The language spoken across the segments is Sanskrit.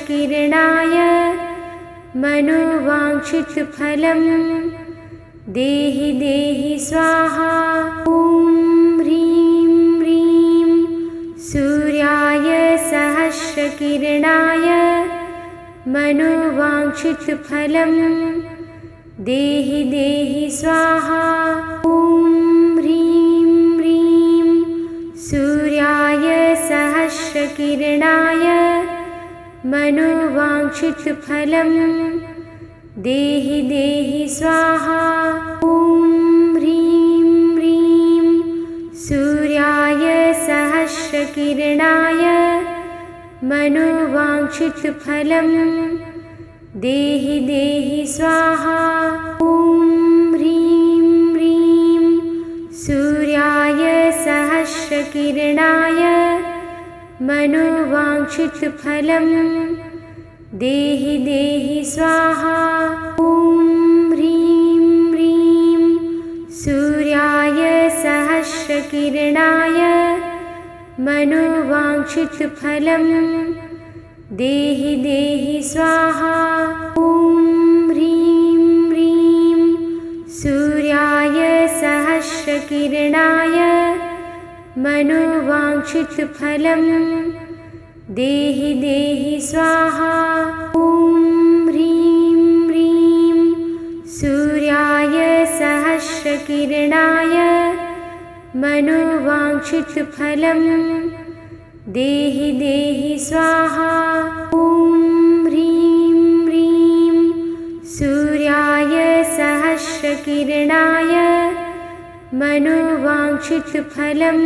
सहस्रकिरणाय मनोवाञ्छितफलं देहि देहि स्वाहा। ॐ ह्रीं ह्रीं सूर्याय सहस्रकिरणाय मनोवाञ्छितफलं देहि देहि स्वाहा। ॐ ह्रीं ह्रीं सूर्याय सहस्रकिरणाय मनोवाञ्छितफलं देहि देहि स्वाहा। ॐ ह्रीं ह्रीं सूर्याय सहस्रकिरणाय मनोवाञ्छितफलं देहि देहि स्वाहा। ॐ ह्रीं ह्रीं सूर्याय सहस्रकिरणाय मनोवाञ्छितफलं देहि देहि स्वाहा। ॐ ह्रीं ह्रीं सूर्याय सहस्रकिरणाय मनोवाञ्छितफलं देहि देहि स्वाहा। ॐ ह्रीं ह्रीं सूर्याय सहस्रकिरणाय मनोवाञ्छितफलं देहि देहि स्वाहा। ॐ ह्रीं ह्रीं सूर्याय सहस्रकिरणाय मनोवाञ्छितफलं देहि देहि स्वाहा। ॐ ह्रीं ह्रीं सूर्याय सहस्रकिरणाय मनोवाञ्छितफलं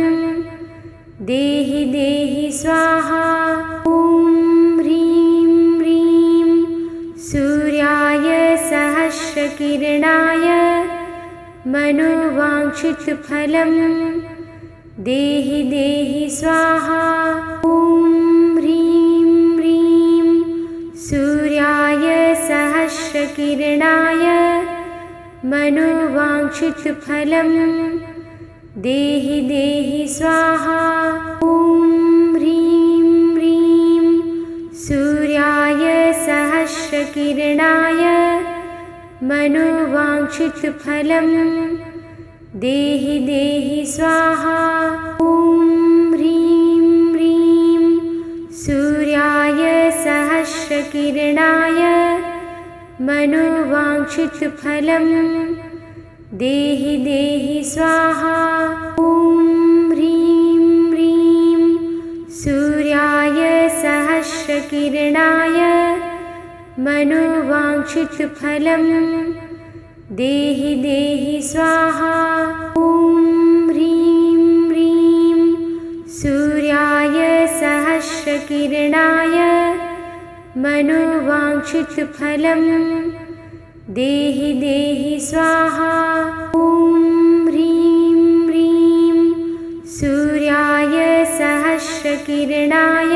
देहि देहि स्वाहा। ॐ ह्रीं ह्रीं सूर्याय सहस्रकिरणाय मनोवाञ्छितफलं देहि देहि स्वाहा। ॐ ह्रीं ह्रीं सूर्याय सहस्रकिरणाय मनोवाञ्छितफलं देहि देहि स्वाहा। ॐ ह्रीं ह्रीं सूर्याय सहस्रकिरणाय मनोवाञ्छितफलं देहि देहि स्वाहा। ॐ ह्रीं ह्रीं सूर्याय सहस्रकिरणाय मनोवाञ्छितफलं देहि देहि स्वाहा। ॐ ह्रीं ह्रीं सूर्याय सहस्रकिरणाय मनोवाञ्छितफलं देहि देहि स्वाहा। ॐ ह्रीं ह्रीं सूर्याय सहस्रकिरणाय मनोवाञ्छितफलं देहि देहि स्वाहा। ॐ ह्रीं ह्रीं सूर्याय सहस्रकिरणाय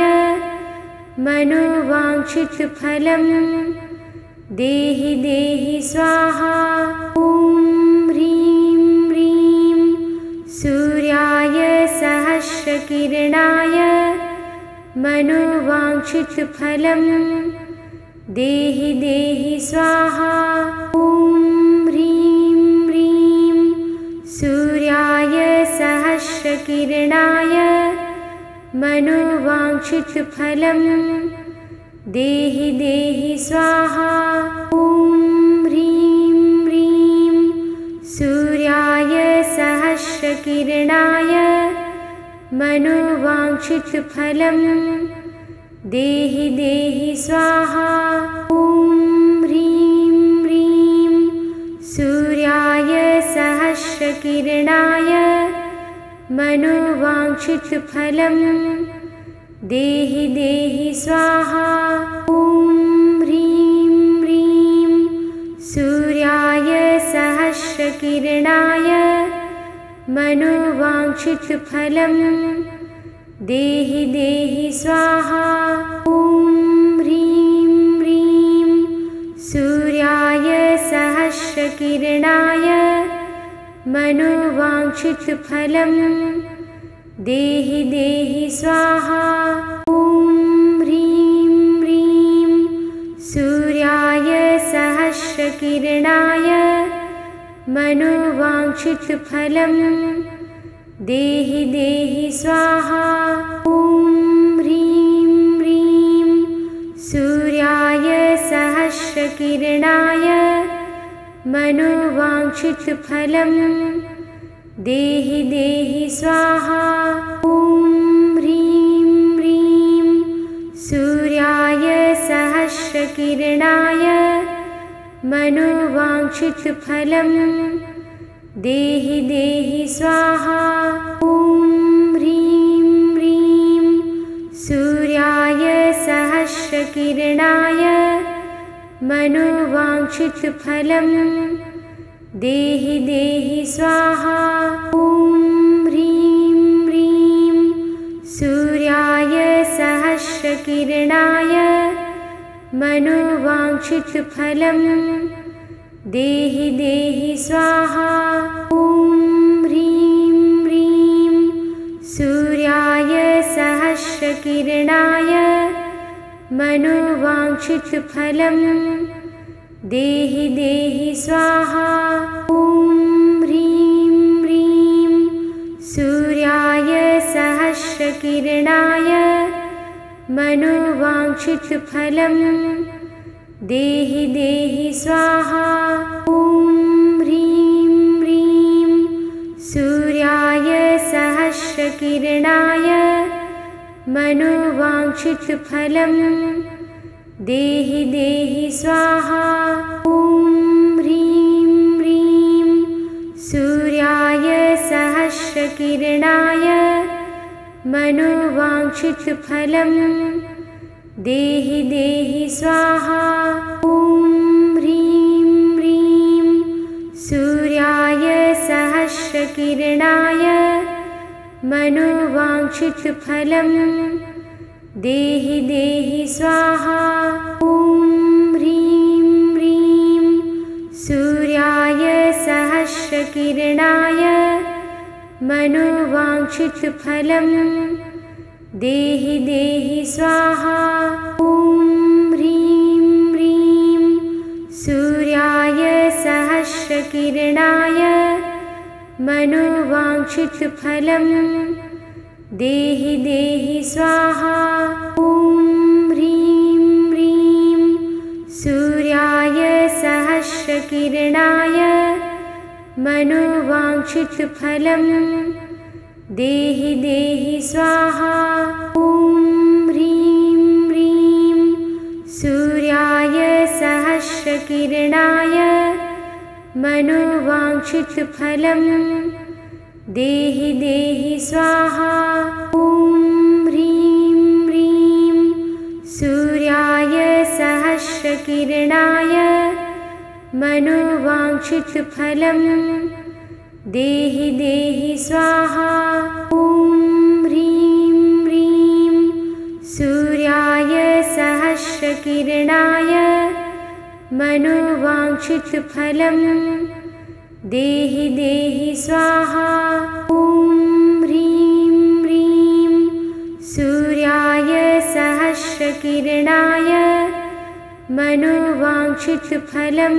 मनोवाञ्छितफलं देहि देहि स्वाहा। ॐ ह्रीं ह्रीं सूर्याय सहस्रकिरणाय मनोवाञ्छितफलं देहि देहि स्वाहा। ॐ ह्रीं ह्रीं सूर्याय सहस्रकिरणाय मनोवाञ्छितफलं देहि देहि स्वाहा। ॐ ह्रीं ह्रीं सूर्याय सहस्रकिरणाय मनोवाञ्छितफलं देहि देहि स्वाहा। ॐ ह्रीं ह्रीं सूर्याय सहस्रकिरणाय मनोवाञ्छितफलं देहि देहि स्वाहा। ॐ ह्रीं ह्रीं सूर्याय सहस्रकिरणाय मनोवाञ्छितफलं देहि देहि स्वाहा। ॐ ह्रीं ह्रीं सूर्याय सहस्रकिरणाय मनोवाञ्छितफलं देहि देहि स्वाहा। ॐ ह्रीं ह्रीं सहस्रकिरणाय मनोवाञ्छितफलं देहि देहि स्वाहा। ॐ ह्रीं ह्रीं सूर्याय सहस्रकिरणाय मनोवाञ्छितफलं देहि देहि स्वाहा। ॐ ह्रीं ह्रीं सूर्याय सहस्रकिरणाय मनोवाञ्छितफलं देहि देहि स्वाहा। ॐ ह्रीं ह्रीं सूर्याय सहस्रकिरणाय मनोवाञ्छितफलं देहि देहि स्वाहा। ॐ ह्रीं ह्रीं सूर्याय सहस्रकिरणाय मनोवाञ्छितफलं देहि देहि स्वाहा। ॐ ह्रीं ह्रीं सूर्याय सहस्रकिरणाय मनोवाञ्छितफलं देहि देहि स्वाहा। ॐ ह्रीं ह्रीं सूर्याय सहस्रकिरणाय मनोवाञ्छितफलं देहि देहि स्वाहा। ॐ ह्रीं ह्रीं सूर्याय सहस्रकिरणाय मनोवाञ्छितफलं देहि देहि स्वाहा। ॐ ह्रीं ह्रीं सूर्याय सहस्रकिरणाय मनोवाञ्छितफलं देहि देहि स्वाहा। ॐ ह्रीं ह्रीं सूर्याय सहस्रकिरणाय मनोवाञ्छितफलं देहि देहि स्वाहा। ॐ ह्रीं ह्रीं सूर्याय सहस्रकिरणाय मनोवाञ्छितफलं देहि देहि स्वाहा। ॐ ह्रीं ह्रीं सूर्याय सहस्रकिरणाय मनोवाञ्छितफलं देहि देहि स्वाहा। ॐ ह्रीं ह्रीं सूर्याय सहस्रकिरणाय मनोवाञ्छितफलं देहि देहि स्वाहा। ॐ ह्रीं ह्रीं सूर्याय सहस्रकिरणाय मनोवाञ्छितफलं देहि देहि स्वाहा। ॐ ह्रीं ह्रीं सूर्याय सहस्रकिरणाय मनोवाञ्छितफलं देहि देहि स्वाहा। ॐ ह्रीं ह्रीं सूर्याय सहस्रकिरणाय मनोवाञ्छितफलं देहि देहि स्वाहा। ॐ ह्रीं ह्रीं सूर्याय सहस्रकिरणाय मनोवाञ्छितफलं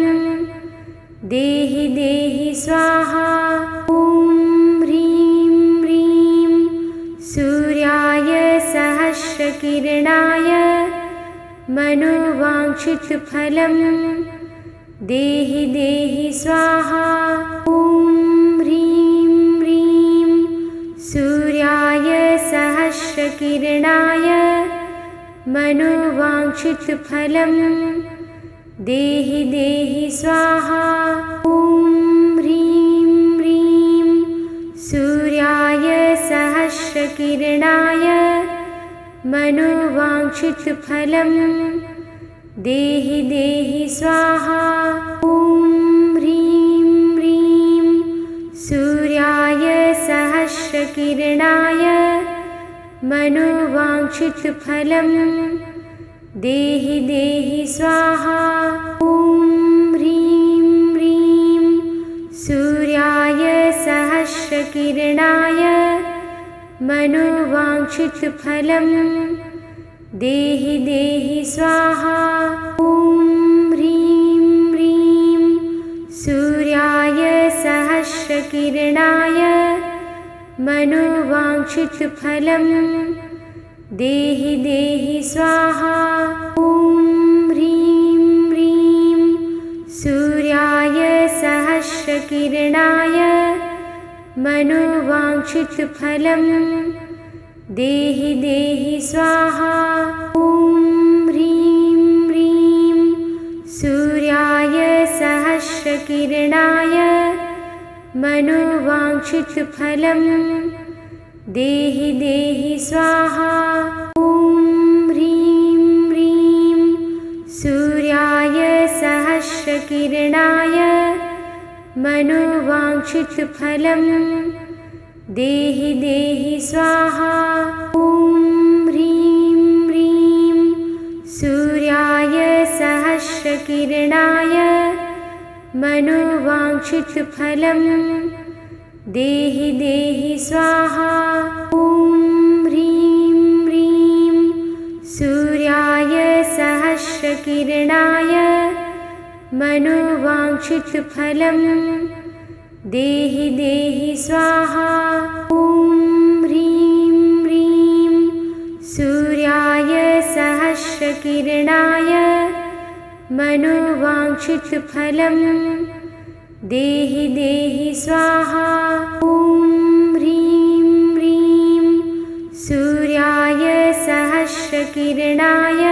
देहि देहि स्वाहा। ॐ ह्रीं ह्रीं सूर्याय सहस्रकिरणाय मनोवाञ्छितफलं देहि देहि स्वाहा। ॐ ह्रीं ह्रीं सूर्याय सहस्रकिरणाय मनोवाञ्छितफलं देहि देहि स्वाहा। ॐ ह्रीं ह्रीं सूर्याय सहस्रकिरणाय मनोवाञ्छितफलं देहि देहि स्वाहा। ॐ ह्रीं ह्रीं सूर्याय सहस्रकिरणाय मनोवाञ्छितफलं देहि देहि स्वाहा। ॐ ह्रीं ह्रीं सूर्याय सहस्रकिरणाय मनोवाञ्छितफलं देहि देहि स्वाहा। ॐ ह्रीं ह्रीं सूर्याय सहस्रकिरणाय मनोवाञ्छितफलं देहि देहि स्वाहा। ॐ ह्रीं ह्रीं सूर्याय सहस्रकिरणाय मनोवाञ्छितफलं देहि देहि स्वाहा। ॐ ह्रीं ह्रीं सूर्याय सहस्रकिरणाय मनोवाञ्छितफलं देहि देहि स्वाहा। ॐ ह्रीं ह्रीं सूर्याय सहस्रकिरणाय मनोवाञ्छितफलं देहि देहि स्वाहा। ॐ ह्रीं ह्रीं सूर्याय सहस्रकिरणाय मनोवाञ्छितफलं देहि देहि स्वाहा। ॐ ह्रीं ह्रीं सूर्याय सहस्रकिरणाय मनोवाञ्छितफलं देहि देहि स्वाहा। ॐ ह्रीं ह्रीं सूर्याय सहस्रकिरणाय मनोवाञ्छितफलं देहि देहि स्वाहा। ॐ ह्रीं ह्रीं सूर्याय सहस्रकिरणाय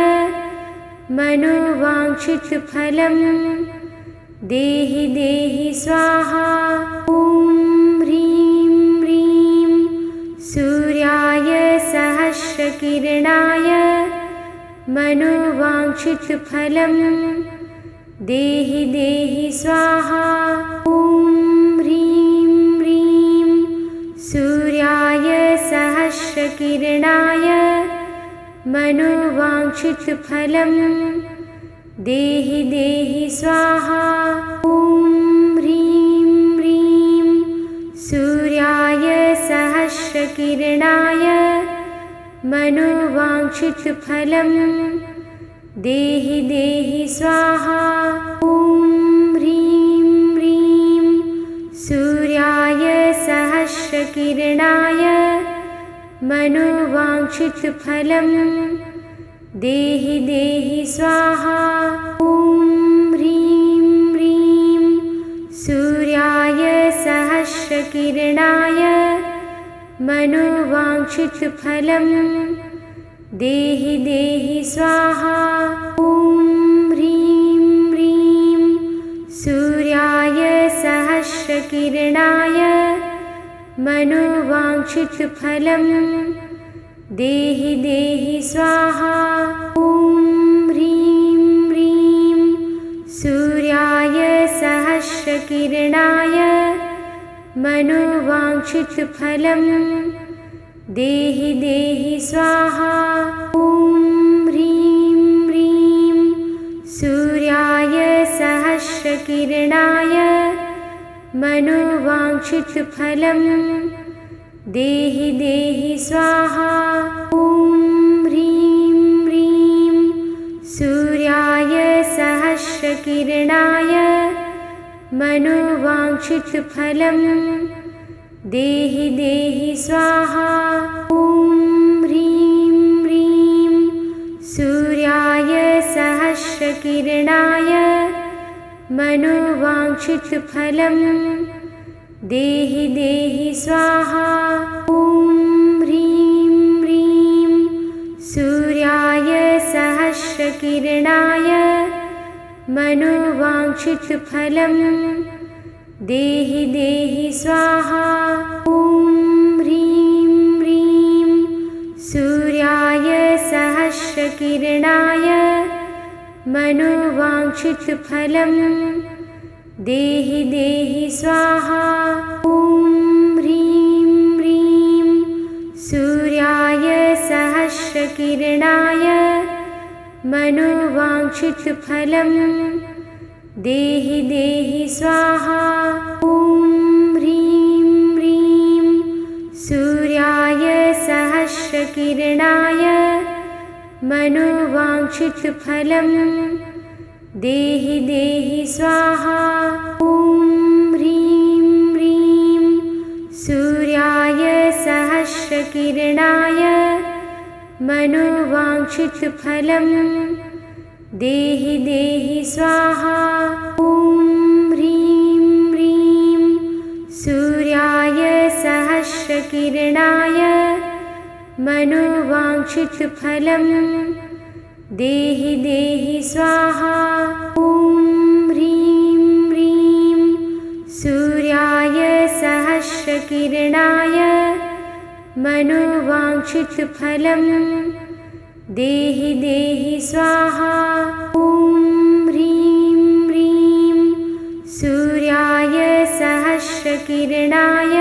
मनोवाञ्छितफलं देहि देहि स्वाहा। ॐ ह्रीं ह्रीं सूर्याय सहस्रकिरणाय मनोवाञ्छितफलं देहि देहि स्वाहा। ॐ ह्रीं ह्रीं सूर्याय सहस्रकिरणाय मनोवाञ्छितफलं देहि देहि स्वाहा। ॐ ह्रीं ह्रीं सूर्याय सहस्रकिरणाय मनोवाञ्छितफलं देहि देहि स्वाहा। ॐ ह्रीं ह्रीं सूर्याय सहस्रकिरणाय मनोवाञ्छितफलं देहि देहि स्वाहा। ॐ ह्रीं ह्रीं सूर्याय सहस्रकिरणाय मनोवाञ्छितफलं देहि देहि स्वाहा। ॐ ह्रीं ह्रीं सूर्याय सहस्रकिरणाय मनोवाञ्छितफलं देहि देहि स्वाहा। ॐ ह्रीं ह्रीं सूर्याय सहस्रकिरणाय मनोवाञ्छितफलं देहि देहि स्वाहा। ॐ ह्रीं ह्रीं सूर्याय सहस्रकिरणाय मनोवाञ्छितफलं देहि देहि स्वाहा। ॐ ह्रीं ह्रीं सूर्याय सहस्रकिरणाय मनोवाञ्छितफलं देहि देहि स्वाहा। ॐ ह्रीं ह्रीं सूर्याय सहस्रकिरणाय मनोवाञ्छितफलं देहि देहि स्वाहा। ॐ ह्रीं ह्रीं सूर्याय सहस्रकिरणाय मनोवाञ्छितफलं देहि देहि स्वाहा। ॐ ह्रीं ह्रीं सूर्याय सहस्रकिरणाय मनोवाञ्छितफलं देहि देहि स्वाहा। ॐ ह्रीं ह्रीं सूर्याय सहस्रकिरणाय मनोवाञ्छितफलं देहि देहि स्वाहा। ॐ ह्रीं ह्रीं सूर्याय सहस्रकिरणाय मनोवाञ्छितफलं देहि देहि स्वाहा। ॐ सूर्याय सहस्रकिरणाय मनोवाञ्छितफलं देहि देहि स्वाहा। ॐ ह्रीं ह्रीं सूर्याय सहस्रकिरणाय मनोवाञ्छितफलं देहि देहि स्वाहा। ॐ ह्रीं ह्रीं सूर्याय सहस्रकिरणाय मनोवाञ्छितफलं देहि देहि स्वाहा। ॐ ह्रीं ह्रीं सूर्याय सहस्रकिरणाय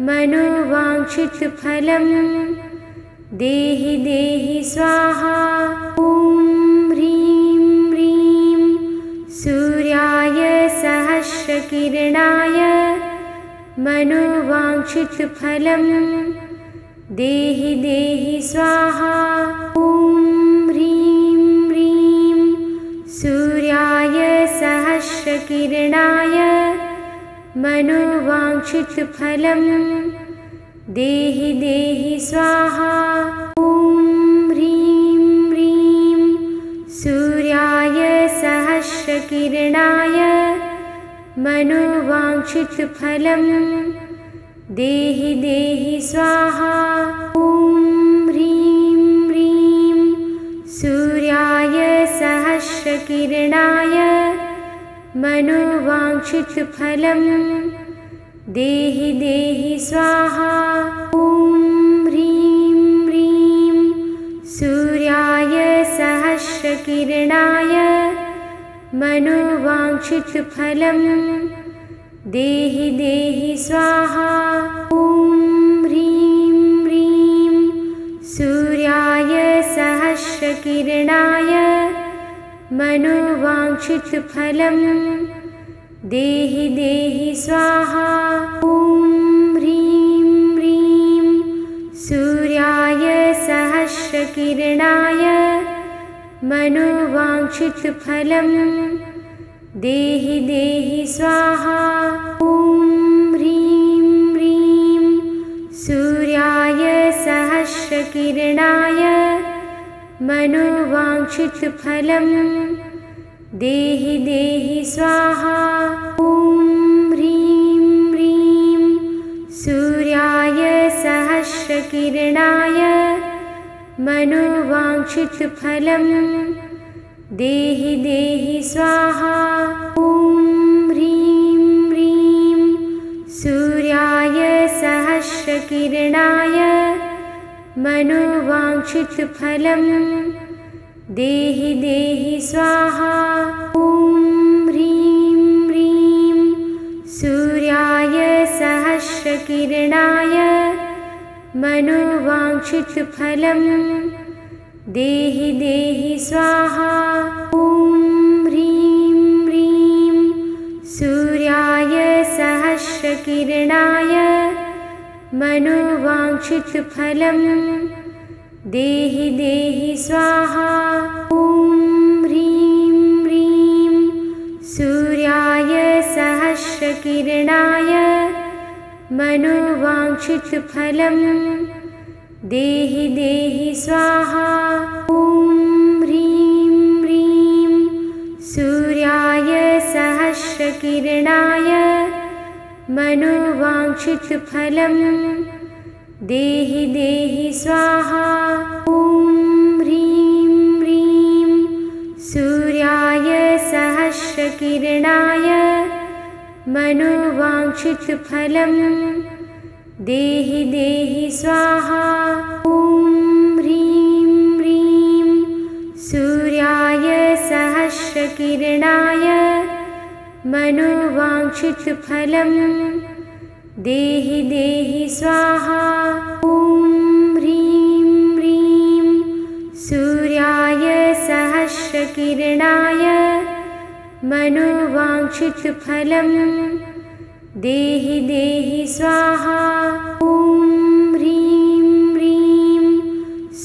मनोवाञ्छितफलं देहि देहि स्वाहा। ॐ ह्रीं ह्रीं सूर्याय सहस्रकिरणाय मनोवाञ्छितफलं देहि देहि स्वाहा। ॐ ह्रीं ह्रीं सूर्याय सहस्रकिरणाय मनोवाञ्छितफलं देहि देहि स्वाहा। ॐ ह्रीं ह्रीं सूर्याय सहस्रकिरणाय मनोवाञ्छितफलं देहि देहि स्वाहा। ॐ ह्रीं ह्रीं सूर्याय सहस्रकिरणाय मनोवाञ्छितफलं देहि देहि स्वाहा। ॐ ह्रीं ह्रीं सूर्याय सहस्रकिरणाय मनोवाञ्छितफलं देहि देहि स्वाहा। ॐ ह्रीं ह्रीं सूर्याय सहस्रकिरणाय मनोवाञ्छितफलं देहि देहि स्वाहा। ॐ ह्रीं ह्रीं सूर्याय सहस्रकिरणाय मनोवाञ्छितफलं देहि देहि स्वाहा। ॐ ह्रीं ह्रीं सूर्याय सहस्रकिरणाय मनोवाञ्छितफलं देहि देहि स्वाहा। ॐ ह्रीं ह्रीं सूर्याय सहस्रकिरणाय मनोवाञ्छितफलं देहि देहि स्वाहा। ॐ ह्रीं ह्रीं सूर्याय सहस्रकिरणाय मनोवाञ्छितफलं देहि देहि स्वाहा। ॐ ह्रीं ह्रीं सूर्याय सहस्रकिरणाय मनोवाञ्छितफलं देहि देहि स्वाहा। ॐ ह्रीं ह्रीं सूर्याय सहस्रकिरणाय मनोवाञ्छितफलं देहि देहि स्वाहा। ॐ ह्रीं ह्रीं सूर्याय सहस्रकिरणाय मनोवाञ्छितफलं देहि देहि स्वाहा। ॐ ह्रीं ह्रीं सूर्याय सहस्रकिरणाय मनोवाञ्छितफलं देहि देहि स्वाहा। ॐ ह्रीं ह्रीं सूर्याय सहस्रकिरणाय मनोवाञ्छितफलं देहि देहि स्वाहा। ॐ ह्रीं ह्रीं सूर्याय सहस्रकिरणाय मनोवाञ्छितफलं देहि देहि स्वाहा। ॐ ह्रीं ह्रीं सूर्याय सहस्रकिरणाय मनोवाञ्छितफलं देहि देहि स्वाहा। ॐ ह्रीं ह्रीं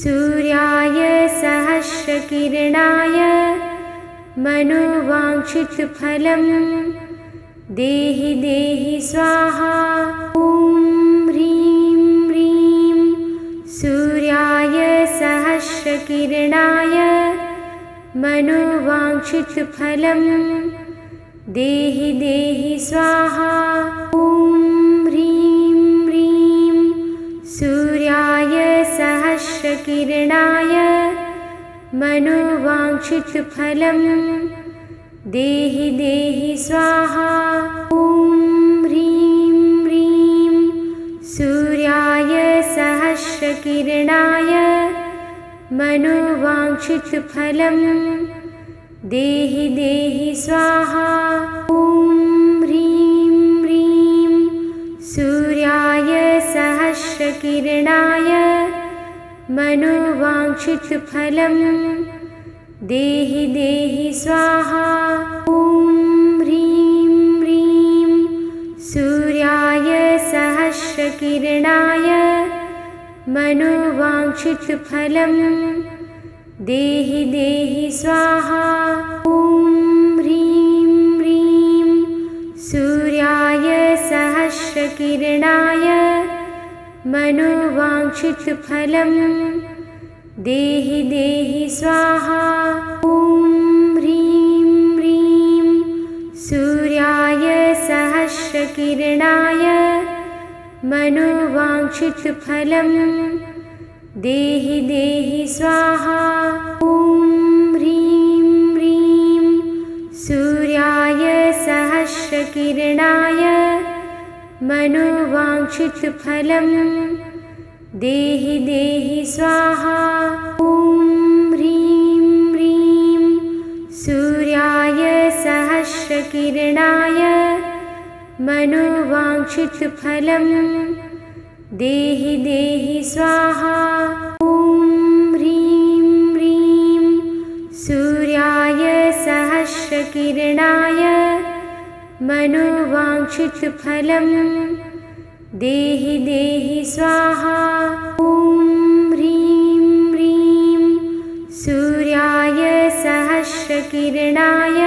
सूर्याय सहस्रकिरणाय मनोवाञ्छितफलं देहि देहि स्वाहा। ॐ सहस्रकिरणाय मनोवाञ्छितफलं देहि देहि स्वाहा। ॐ ह्रीं ह्रीं सूर्याय सहस्रकिरणाय मनोवाञ्छितफलं देहि देहि स्वाहा। ॐ ह्रीं ह्रीं सूर्याय सहस्रकिरणाय मनोवाञ्छितफलं देहि देहि स्वाहा। ॐ ह्रीं ह्रीं सूर्याय सहस्रकिरणाय मनोवाञ्छितफलं देहि देहि स्वाहा। ॐ ह्रीं ह्रीं सूर्याय सहस्रकिरणाय मनोवाञ्छितफलं देहि देहि स्वाहा। ॐ ह्रीं ह्रीं सूर्याय सहस्रकिरणाय मनोवाञ्छितफलं देहि देहि स्वाहा। ॐ ह्रीं ह्रीं सूर्याय सहस्रकिरणाय मनोवाञ्छितफलं देहि देहि स्वाहा। ॐ ह्रीं ह्रीं सूर्याय सहस्रकिरणाय मनोवाञ्छितफलं देहि देहि स्वाहा। ॐ ह्रीं ह्रीं सूर्याय सहस्रकिरणाय मनोवाञ्छितफलं देहि देहि स्वाहा। ॐ ह्रीं ह्रीं सूर्याय सहस्रकिरणाय मनोवाञ्छितफलं देहि देहि स्वाहा। ॐ ह्रीं ह्रीं सूर्याय सहस्रकिरणाय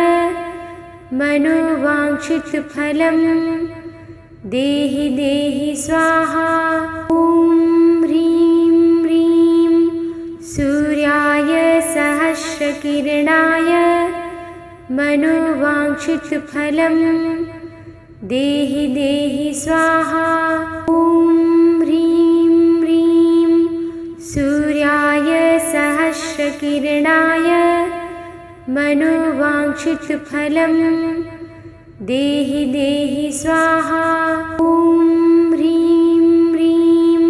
मनोवाञ्छितफलं देहि देहि स्वाहा। ॐ ह्रीं ह्रीं सूर्याय सहस्रकिरणाय मनोवाञ्छितफलं देहि देहि स्वाहा। ॐ ह्रीं ह्रीं सूर्याय सहस्रकिरणाय मनोवाञ्छितफलं देहि देहि स्वाहा। ॐ ह्रीं ह्रीं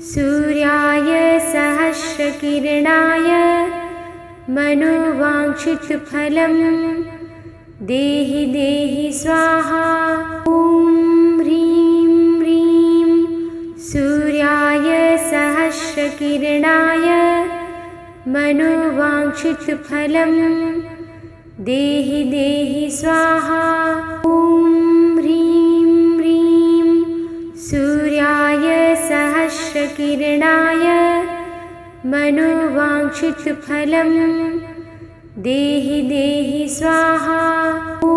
सूर्याय सहस्रकिरणाय मनोवाञ्छितफलं देहि देहि स्वाहा। ॐ ह्रीं ह्रीं सूर्याय सहस्रकिरणाय मनोवाञ्छितफलं देहि देहि स्वाहा। ॐ ह्रीं ह्रीं सूर्याय सहस्रकिरणाय मनोवाञ्छितफलं देहि देहि स्वाहा। ॐ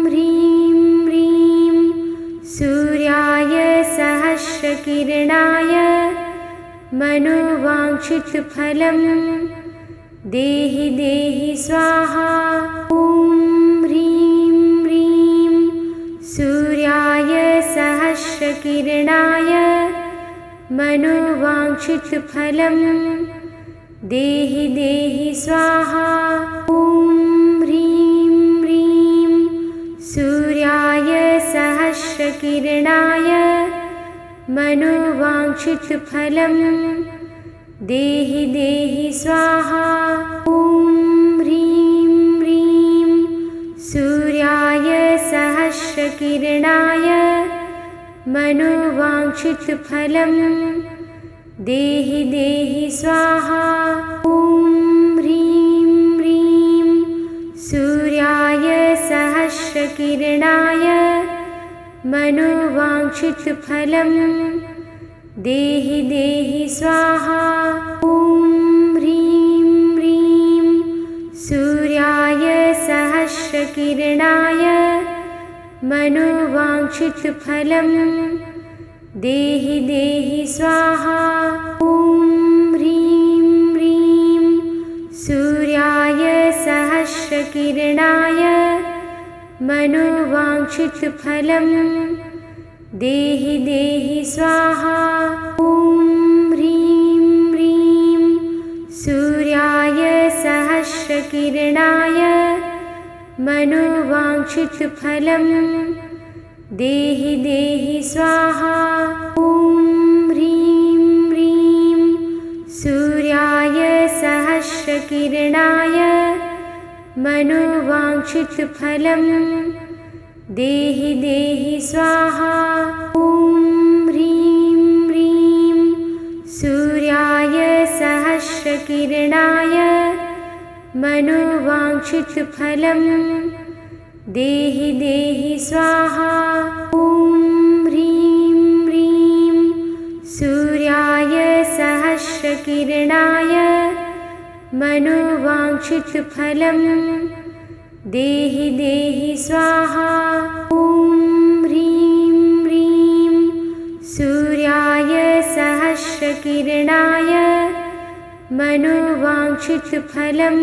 ह्रीं ह्रीं सूर्याय सहस्रकिरणाय मनोवाञ्छितफलं देहि देहि स्वाहा। ॐ ह्रीं ह्रीं सूर्याय सहस्रकिरणाय मनोवाञ्छितफलं देहि देहि स्वाहा। ॐ ह्रीं ह्रीं सूर्याय सहस्रकिरणाय मनोवाञ्छितफलं देहि देहि स्वाहा। ॐ ह्रीं ह्रीं सूर्याय सहस्रकिरणाय मनोवाञ्छितफलं देहि देहि स्वाहा। ॐ ह्रीं ह्रीं सूर्याय सहस्रकिरणाय मनोवाञ्छितफलं देहि देहि स्वाहा। ॐ ह्रीं ह्रीं सूर्याय सहस्रकिरणाय मनोवाञ्छितफलं देहि देहि स्वाहा। ॐ ह्रीं ह्रीं सहस्रकिरणाय मनोवाञ्छितफलं देहि देहि स्वाहा। ॐ ह्रीं ह्रीं सूर्याय सहस्रकिरणाय मनोवाञ्छितफलं देहि देहि स्वाहा। ॐ ह्रीं ह्रीं सूर्याय सहस्रकिरणाय मनोवाञ्छितफलं देहि देहि स्वाहा। ॐ ह्रीं ह्रीं सूर्याय सहस्रकिरणाय मनोवाञ्छितफलं देहि देहि स्वाहा। ॐ ह्रीं ह्रीं सूर्याय सहस्रकिरणाय मनोवाञ्छितफलं देहि देहि स्वाहा। ॐ ह्रीं ह्रीं सूर्याय सहस्रकिरणाय मनोवाञ्छितफलं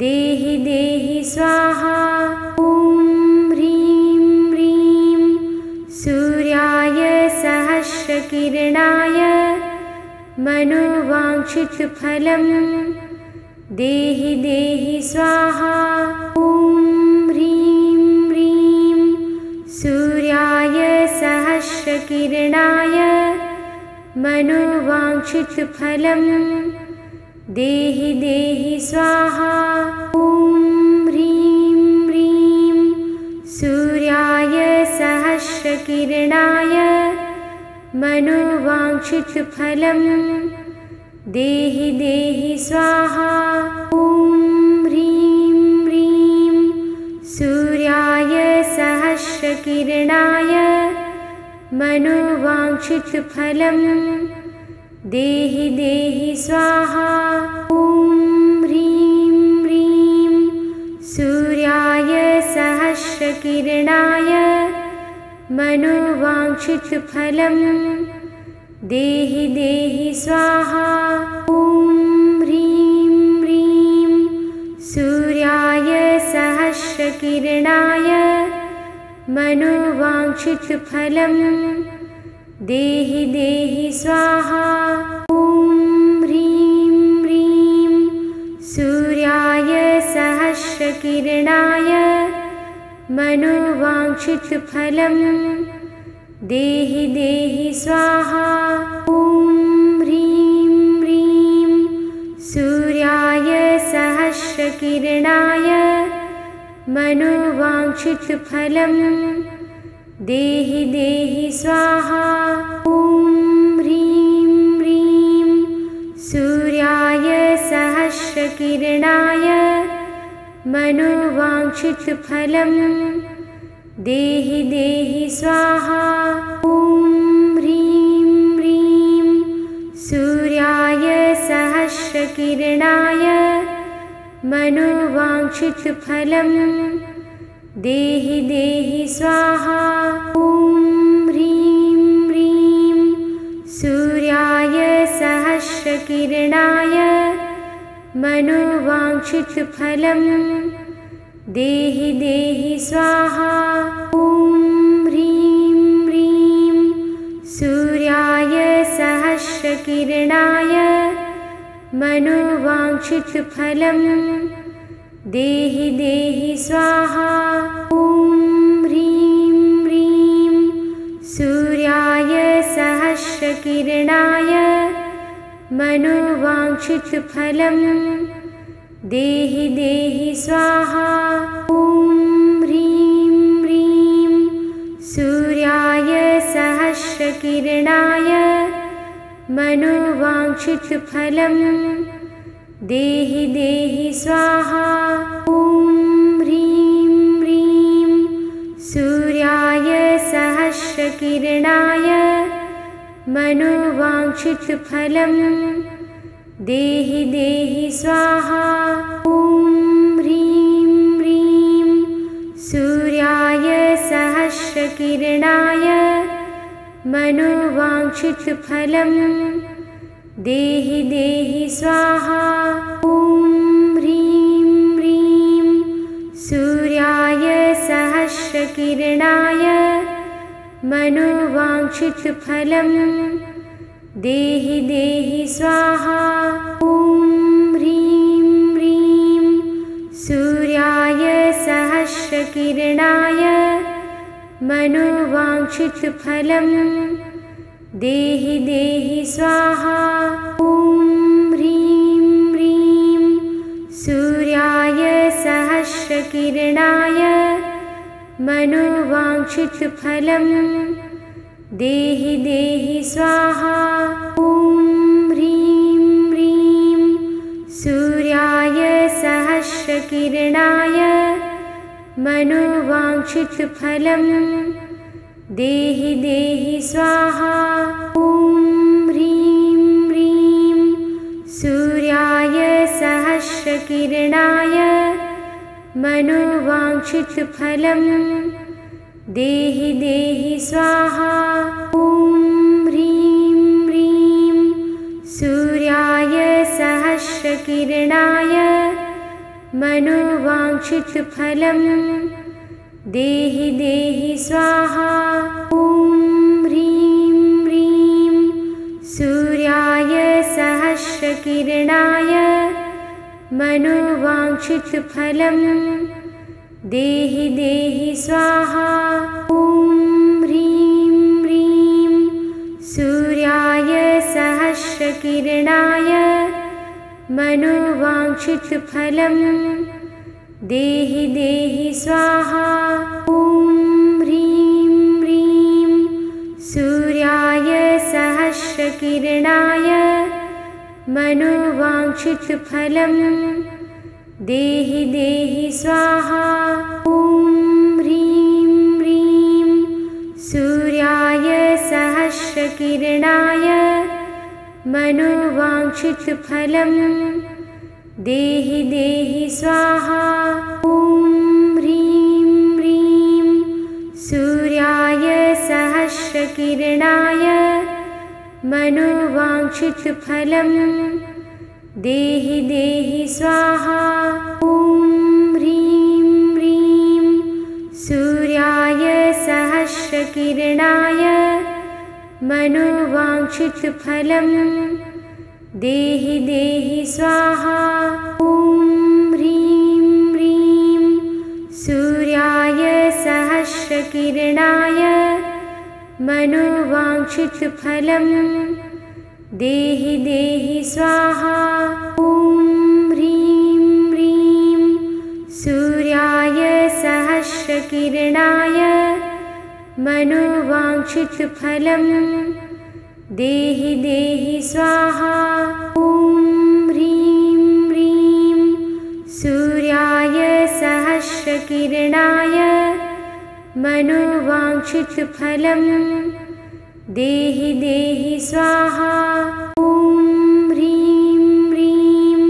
देहि देहि स्वाहा। ॐ ह्रीं ह्रीं सूर्याय सहस्रकिरणाय मनोवाञ्छितफलं देहि देहि स्वाहा। ॐ ह्रीं ह्रीं सूर्याय सहस्रकिरणाय मनोवाञ्छितफलं देहि देहि स्वाहा। ॐ ह्रीं ह्रीं सूर्याय सहस्रकिरणाय मनोवाञ्छितफलं देहि देहि स्वाहा। ॐ ह्रीं ह्रीं सूर्याय सहस्रकिरणाय मनोवाञ्छितफलं देहि देहि स्वाहा। ॐ ह्रीं ह्रीं सूर्याय सहस्रकिरणाय मनोवाञ्छितफलं देहि देहि स्वाहा। ॐ ह्रीं ह्रीं सूर्याय सहस्रकिरणाय मनोवाञ्छितफलं देहि देहि स्वाहा। ॐ ह्रीं ह्रीं सूर्याय सहस्रकिरणाय मनोवाञ्छितफलं देहि देहि स्वाहा। ॐ ह्रीं ह्रीं सूर्याय सहस्रकिरणाय मनोवाञ्छितफलं देहि देहि स्वाहा। ॐ ह्रीं ह्रीं सूर्याय सहस्रकिरणाय मनोवाञ्छितफलं देहि देहि स्वाहा। ॐ ह्रीं ह्रीं सूर्याय सहस्रकिरणाय मनोवाञ्छितफलं देहि देहि स्वाहा। ॐ ह्रीं ह्रीं सूर्याय सहस्रकिरणाय मनोवाञ्छितफलं देहि देहि स्वाहा। ॐ ह्रीं ह्रीं सूर्याय सहस्रकिरणाय मनोवाञ्छितफलं देहि देहि स्वाहा। ॐ ह्रीं ह्रीं सूर्याय सहस्रकिरणाय मनोवाञ्छितफलं देहि देहि स्वाहा। ॐ ह्रीं ह्रीं सूर्याय सहस्रकिरणाय मनोवाञ्छितफलं देहि देहि स्वाहा। ॐ ह्रीं ह्रीं सूर्याय सहस्रकिरणाय मनोवाञ्छितफलं देहि देहि स्वाहा। ॐ ह्रीं ह्रीं सूर्याय सहस्रकिरणाय मनोवाञ्छितफलं देहि देहि स्वाहा। ॐ ह्रीं ह्रीं सूर्याय सहस्रकिरणाय मनोवाञ्छितफलं देहि देहि स्वाहा। ॐ ह्रीं ह्रीं सूर्याय सहस्रकिरणाय मनोवाञ्छितफलं देहि देहि स्वाहा। ॐ ह्रीं ह्रीं सूर्याय सहस्रकिरणाय मनोवाञ्छितफलं देहि देहि स्वाहा। ॐ ह्रीं ह्रीं सूर्याय सहस्रकिरणाय मनोवाञ्छितफलं देहि देहि स्वाहा। ॐ ह्रीं ह्रीं सूर्याय सहस्रकिरणाय मनोवाञ्छितफलं देहि देहि स्वाहा। ॐ ह्रीं ह्रीं सूर्याय सहस्रकिरणाय मनोवाञ्छितफलं देहि देहि स्वाहा। ॐ ह्रीं ह्रीं सूर्याय सहस्रकिरणाय मनोवाञ्छितफलं देहि देहि स्वाहा। ॐ ह्रीं ह्रीं सूर्याय सहस्रकिरणाय मनोवाञ्छितफलं देहि देहि स्वाहा। ॐ ह्रीं ह्रीं सूर्याय सहस्रकिरणाय मनोवाञ्छितफलं देहि देहि स्वाहा। ॐ ह्रीं ह्रीं सूर्याय सहस्रकिरणाय मनोवाञ्छितफलं देहि देहि स्वाहा। ॐ ह्रीं ह्रीं सूर्याय सहस्रकिरणाय मनोवाञ्छितफलं देहि देहि स्वाहा। ॐ ह्रीं ह्रीं सूर्याय सहस्रकिरणाय मनोवाञ्छितफलं देहि देहि स्वाहा। ॐ ह्रीं ह्रीं सूर्याय सहस्रकिरणाय मनोवाञ्छितफलं देहि देहि स्वाहा। ॐ ह्रीं ह्रीं सूर्याय सहस्रकिरणाय मनोवाञ्छितफलं देहि देहि स्वाहा। ॐ ह्रीं ह्रीं सूर्याय सहस्रकिरणाय मनोवाञ्छितफलं देहि देहि स्वाहा। ॐ ह्रीं ह्रीं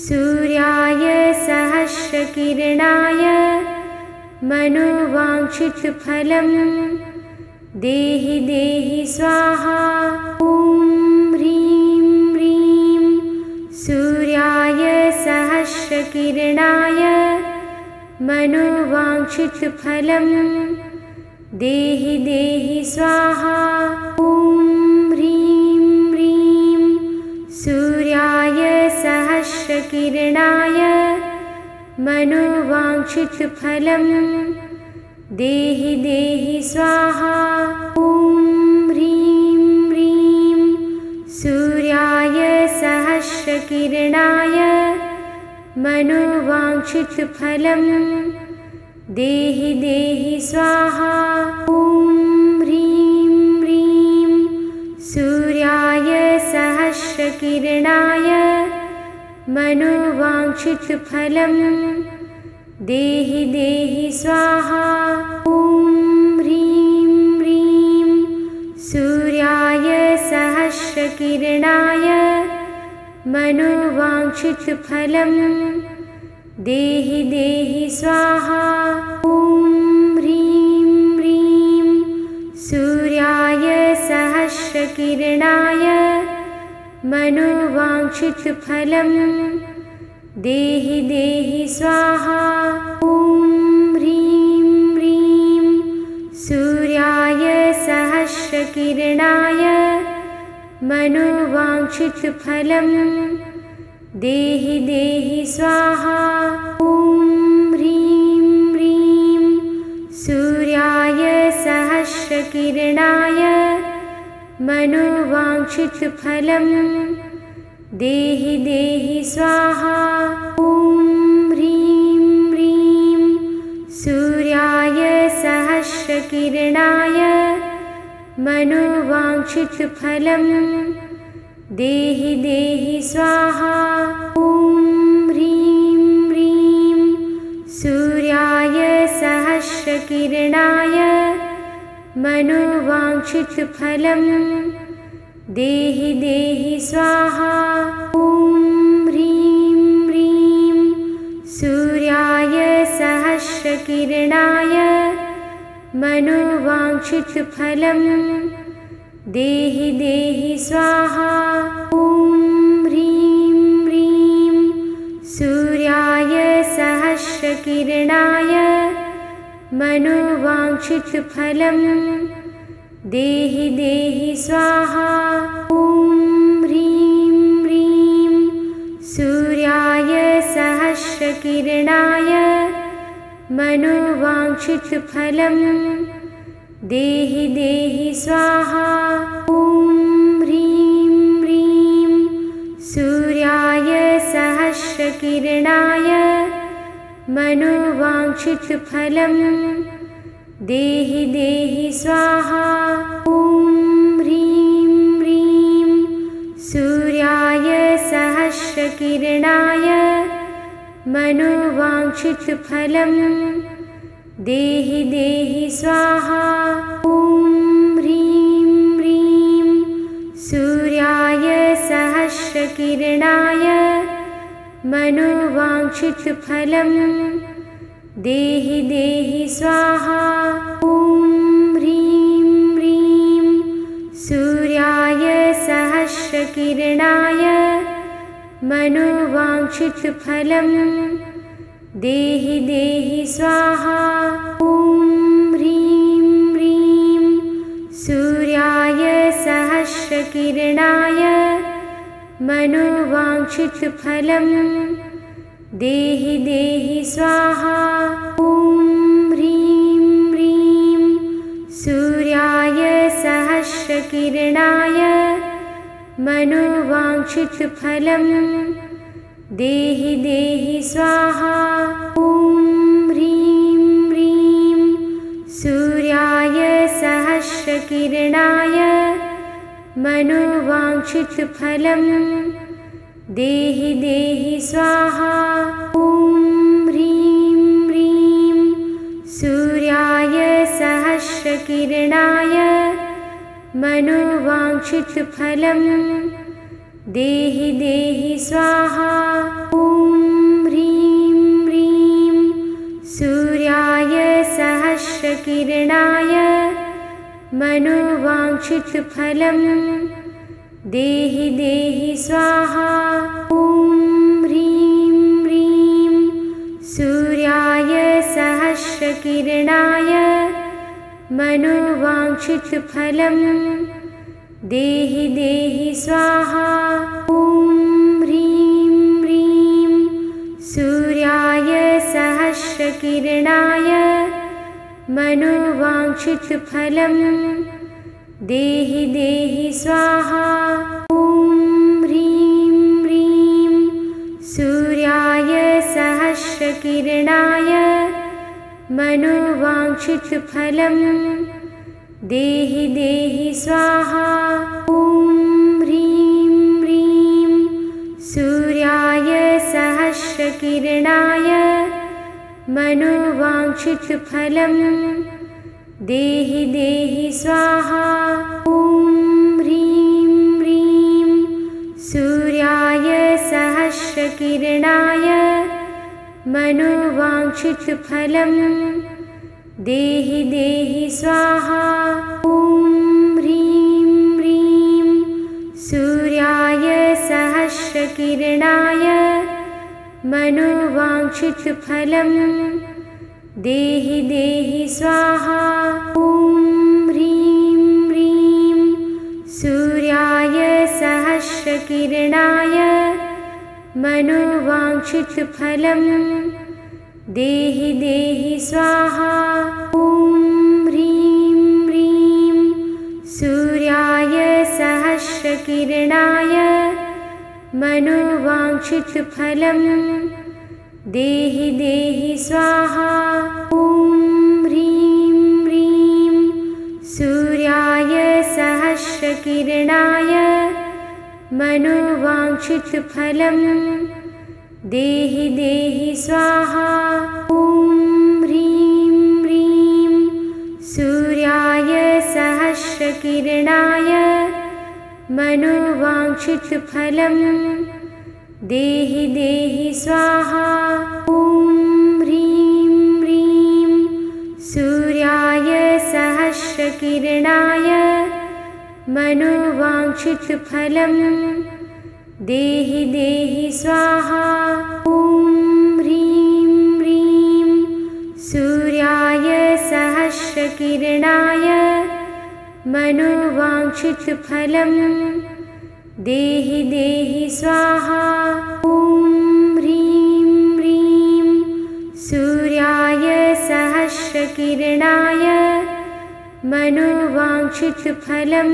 सूर्याय सहस्रकिरणाय मनोवाञ्छितफलं देहि देहि स्वाहा। ॐ ह्रीं ह्रीं सूर्याय सहस्रकिरणाय मनोवाञ्छितफलं देहि देहि स्वाहा। ॐ ह्रीं ह्रीं सूर्याय सहस्रकिरणाय मनोवाञ्छितफलं देहि देहि स्वाहा। ॐ ह्रीं ह्रीं सूर्याय सहस्रकिरणाय मनोवाञ्छितफलं देहि देहि स्वाहा। ॐ ह्रीं ह्रीं सूर्याय सहस्रकिरणाय मनोवाञ्छितफलं देहि देहि स्वाहा। ॐ ह्रीं ह्रीं सूर्याय सहस्रकिरणाय मनोवाञ्छितफलं देहि देहि स्वाहा। ॐ ह्रीं ह्रीं सूर्याय सहस्रकिरणाय मनोवाञ्छितफलं देहि देहि स्वाहा। ॐ ह्रीं ह्रीं सूर्याय सहस्रकिरणाय मनोवाञ्छितफलं देहि देहि स्वाहा। ॐ ह्रीं ह्रीं सूर्याय सहस्रकिरणाय मनोवाञ्छितफलं देहि देहि स्वाहा। ॐ ह्रीं ह्रीं सूर्याय सहस्रकिरणाय मनोवाञ्छितफलं देहि देहि स्वाहा। ॐ ह्रीं ह्रीं सूर्याय सहस्रकिरणाय मनोवाञ्छितफलं देहि देहि स्वाहा। ॐ ह्रीं ह्रीं सूर्याय सहस्रकिरणाय मनोवाञ्छितफलं देहि देहि स्वाहा। ॐ ह्रीं ह्रीं सूर्याय सहस्रकिरणाय मनोवाञ्छितफलं देहि देहि स्वाहा। ॐ ह्रीं ह्रीं सूर्याय सहस्रकिरणाय मनोवाञ्छितफलं देहि देहि स्वाहा। ॐ ह्रीं ह्रीं सूर्याय सहस्रकिरणाय मनोवाञ्छितफलं देहि देहि स्वाहा। ॐ ह्रीं ह्रीं सूर्याय सहस्रकिरणाय मनोवाञ्छितफलं देहि देहि स्वाहा। ॐ ह्रीं ह्रीं सूर्याय सहस्रकिरणाय मनोवाञ्छितफलं देहि देहि स्वाहा। ॐ ह्रीं ह्रीं सूर्याय सहस्रकिरणाय मनोवाञ्छितफलं देहि देहि स्वाहा। ॐ ह्रीं ह्रीं सूर्याय सहस्रकिरणाय मनोवाञ्छितफलं देहि देहि स्वाहा। ॐ ह्रीं ह्रीं सूर्याय सहस्रकिरणाय मनोवाञ्छितफलं देहि देहि स्वाहा। ॐ ह्रीं ह्रीं सूर्याय सहस्रकिरणाय मनोवाञ्छितफलं देहि देहि स्वाहा। ॐ ह्रीं ह्रीं सूर्याय सहस्रकिरणाय मनोवाञ्छितफलं देहि देहि स्वाहा। ॐ ह्रीं ह्रीं सूर्याय सहस्रकिरणाय मनोवाञ्छितफलं देहि देहि स्वाहा। ॐ ह्रीं ह्रीं सूर्याय सहस्रकिरणाय मनोवाञ्छितफलं देहि देहि स्वाहा। ॐ ह्रीं ह्रीं सूर्याय सहस्रकिरणाय मनोवाञ्छितफलं देहि देहि स्वाहा। ॐ ह्रीं ह्रीं सूर्याय सहस्रकिरणाय मनोवाञ्छितफलं देहि देहि स्वाहा। ॐ ह्रीं ह्रीं सूर्याय सहस्रकिरणाय मनोवाञ्छितफलं देहि देहि स्वाहा। ॐ ह्रीं ह्रीं सूर्याय सहस्रकिरणाय मनोवाञ्छितफलं देहि देहि स्वाहा। ॐ ह्रीं ह्रीं सूर्याय सहस्रकिरणाय मनोवाञ्छितफलं देहि देहि स्वाहा। ॐ ह्रीं ह्रीं सूर्याय सहस्रकिरणाय मनोवाञ्छितफलं देहि देहि स्वाहा। ॐ ह्रीं ह्रीं सूर्याय सहस्रकिरणाय मनोवाञ्छितफलं देहि देहि स्वाहा। ॐ ह्रीं ह्रीं सूर्याय सहस्रकिरणाय मनोवाञ्छितफलं देहि देहि स्वाहा। ॐ ह्रीं ह्रीं सूर्याय सहस्रकिरणाय मनोवाञ्छितफलं देहि देहि स्वाहा। ॐ ह्रीं ह्रीं सूर्याय सहस्रकिरणाय मनोवाञ्छितफलं देहि देहि स्वाहा। ॐ ह्रीं ह्रीं सूर्याय सहस्रकिरणाय मनोवाञ्छितफलं देहि देहि स्वाहा। ॐ ह्रीं ह्रीं सूर्याय सहस्रकिरणाय मनोवाञ्छितफलं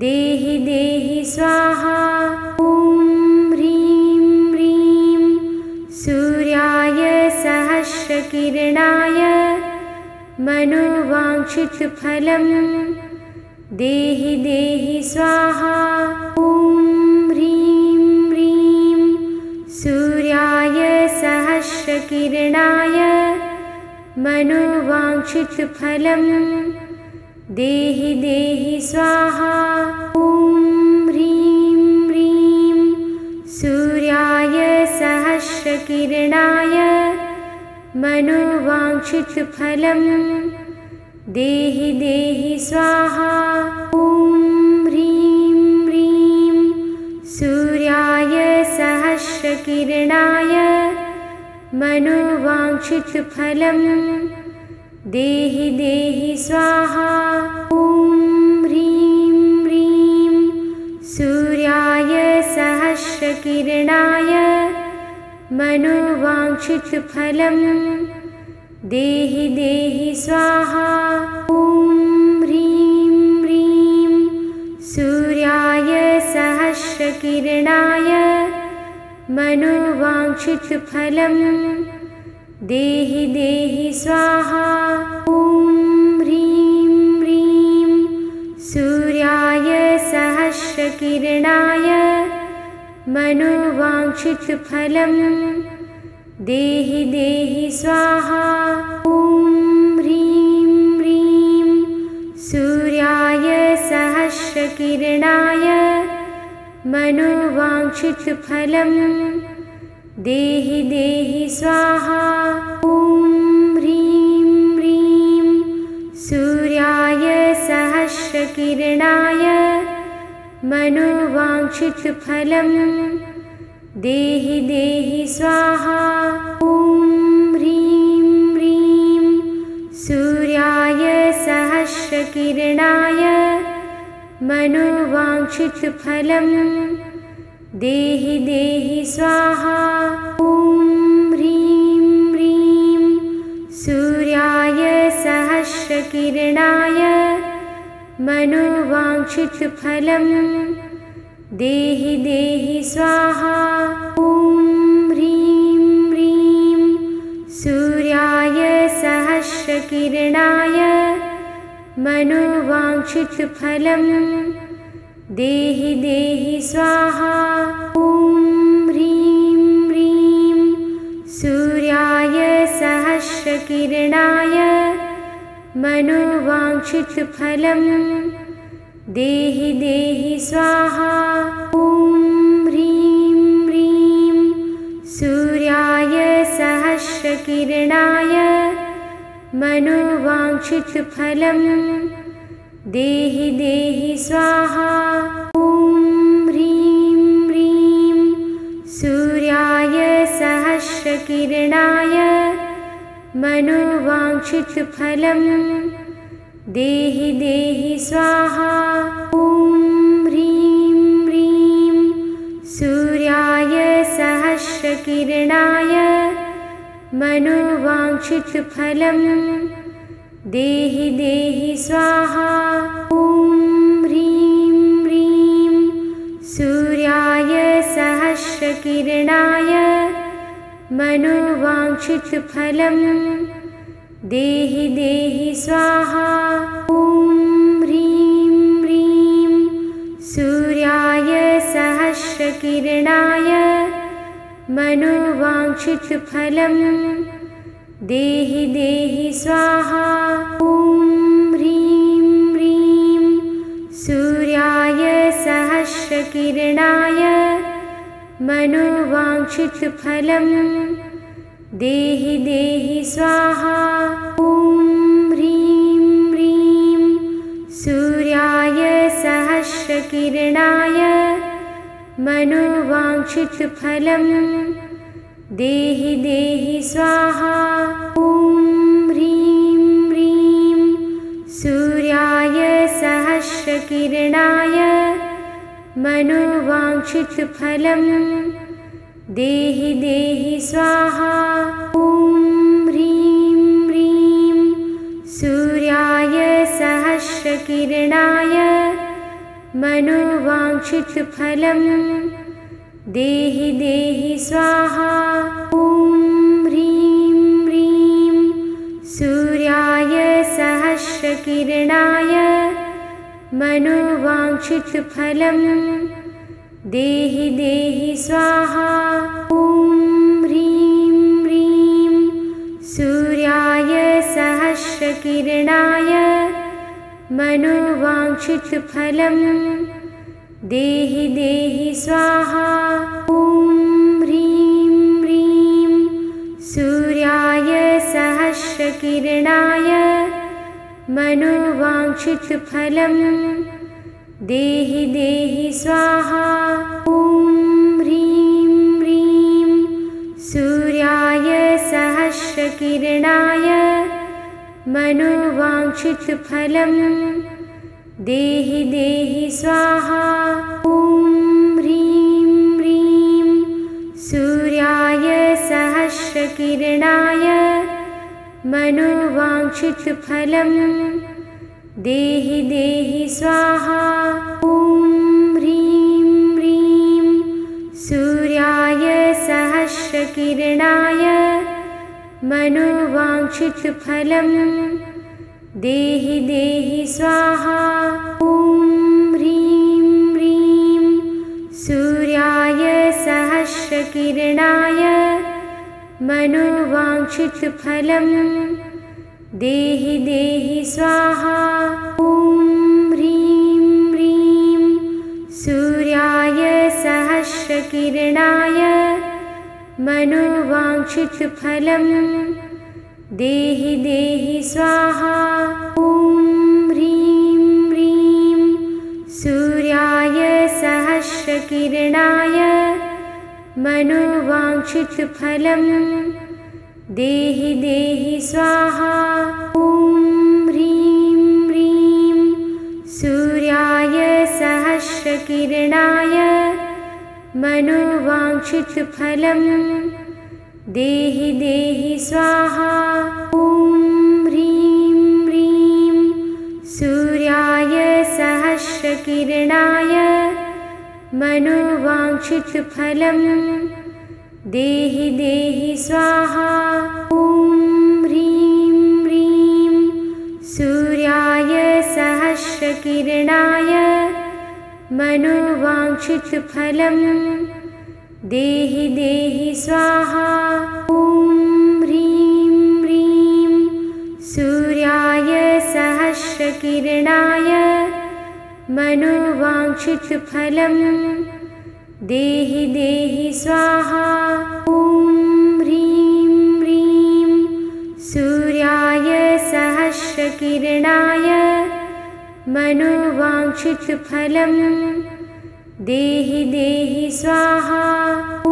देहि देहि स्वाहा। ॐ ह्रीं ह्रीं सूर्याय सहस्रकिरणाय मनोवाञ्छितफलं देहि देहि स्वाहा। ॐ ह्रीं ह्रीं सूर्याय सहस्रकिरणाय मनोवाञ्छितफलं देहि देहि स्वाहा। ॐ ह्रीं ह्रीं सूर्याय सहस्रकिरणाय मनोवाञ्छितफलं देहि देहि स्वाहा। ॐ ह्रीं ह्रीं सूर्याय सहस्रकिरणाय मनोवाञ्छितफलं देहि देहि स्वाहा। ॐ ह्रीं ह्रीं सूर्याय सहस्रकिरणाय मनोवाञ्छितफलं देहि देहि स्वाहा। ॐ ह्रीं ह्रीं सूर्याय सहस्रकिरणाय मनोवाञ्छितफलं देहि देहि स्वाहा। ॐ ह्रीं ह्रीं सूर्याय सहस्रकिरणाय मनोवाञ्छितफलं देहि देहि स्वाहा। ॐ ह्रीं ह्रीं सूर्याय सहस्रकिरणाय मनोवाञ्छितफलं देहि देहि स्वाहा। ॐ ह्रीं ह्रीं सूर्याय सहस्रकिरणाय मनोवाञ्छितफलं देहि देहि स्वाहा। ॐ ह्रीं ह्रीं सूर्याय सहस्रकिरणाय मनोवाञ्छितफलं देहि देहि स्वाहा। ॐ ह्रीं ह्रीं सूर्याय सहस्रकिरणाय मनोवाञ्छितफलं देहि देहि स्वाहा। ॐ ह्रीं ह्रीं सूर्याय सहस्रकिरणाय मनोवाञ्छितफलं देहि देहि स्वाहा। ॐ ह्रीं ह्रीं सूर्याय सहस्रकिरणाय मनोवाञ्छितफलं देहि देहि स्वाहा। ॐ ह्रीं ह्रीं सूर्याय सहस्रकिरणाय मनोवाञ्छितफलं देहि देहि स्वाहा। ॐ ह्रीं ह्रीं सूर्याय सहस्रकिरणाय मनोवाञ्छितफलं देहि देहि स्वाहा। ॐ ह्रीं ह्रीं सूर्याय सहस्रकिरणाय मनोवाञ्छितफलं देहि देहि स्वाहा। ॐ ह्रीं ह्रीं सूर्याय सहस्रकिरणाय मनोवाञ्छितफलं देहि देहि स्वाहा। ॐ ह्रीं ह्रीं सूर्याय सहस्रकिरणाय मनोवाञ्छितफलं देहि देहि स्वाहा। ॐ ह्रीं ह्रीं सूर्याय सहस्रकिरणाय मनोवाञ्छितफलं देहि देहि स्वाहा। ॐ ह्रीं ह्रीं सूर्याय सहस्रकिरणाय मनोवाञ्छितफलं देहि देहि स्वाहा। ॐ ह्रीं ह्रीं सूर्याय सहस्रकिरणाय मनोवाञ्छितफलं देहि देहि स्वाहा। ॐ ह्रीं ह्रीं सूर्याय सहस्रकिरणाय मनोवाञ्छितफलं देहि देहि स्वाहा। ॐ ह्रीं ह्रीं सूर्याय सहस्रकिरणाय मनोवाञ्छितफलं देहि देहि स्वाहा। ॐ ह्रीं ह्रीं सूर्याय सहस्रकिरणाय मनोवाञ्छितफलं देहि देहि स्वाहा। ॐ ह्रीं ह्रीं सूर्याय सहस्रकिरणाय मनोवाञ्छितफलं देहि देहि स्वाहा। ॐ ह्रीं ह्रीं सूर्याय सहस्रकिरणाय मनोवाञ्छितफलं देहि देहि स्वाहा। ॐ ह्रीं ह्रीं सूर्याय सहस्रकिरणाय मनोवाञ्छितफलं देहि देहि स्वाहा। ॐ ह्रीं ह्रीं सूर्याय सहस्रकिरणाय मनोवाञ्छितफलं देहि देहि स्वाहा। ॐ ह्रीं ह्रीं सूर्याय सहस्रकिरणाय मनोवाञ्छितफलं देहि देहि स्वाहा। ॐ ह्रीं ह्रीं सूर्याय सहस्रकिरणाय मनोवाञ्छितफलं देहि देहि स्वाहा। ॐ ह्रीं ह्रीं सूर्याय सहस्रकिरणाय मनोवाञ्छितफलं देहि देहि स्वाहा। ॐ ह्रीं ह्रीं सूर्याय सहस्रकिरणाय मनोवाञ्छितफलं देहि देहि स्वाहा। ॐ ह्रीं ह्रीं सूर्याय सहस्रकिरणाय मनोवाञ्छितफलं देहि देहि स्वाहा। ॐ ह्रीं ह्रीं सूर्याय सहस्रकिरणाय मनोवाञ्छितफलं देहि देहि स्वाहा। ॐ ह्रीं ह्रीं सूर्याय सहस्रकिरणाय मनोवाञ्छितफलं देहि देहि स्वाहा। ॐ ह्रीं ह्रीं सूर्याय सहस्रकिरणाय मनोवाञ्छितफलं देहि देहि स्वाहा। ॐ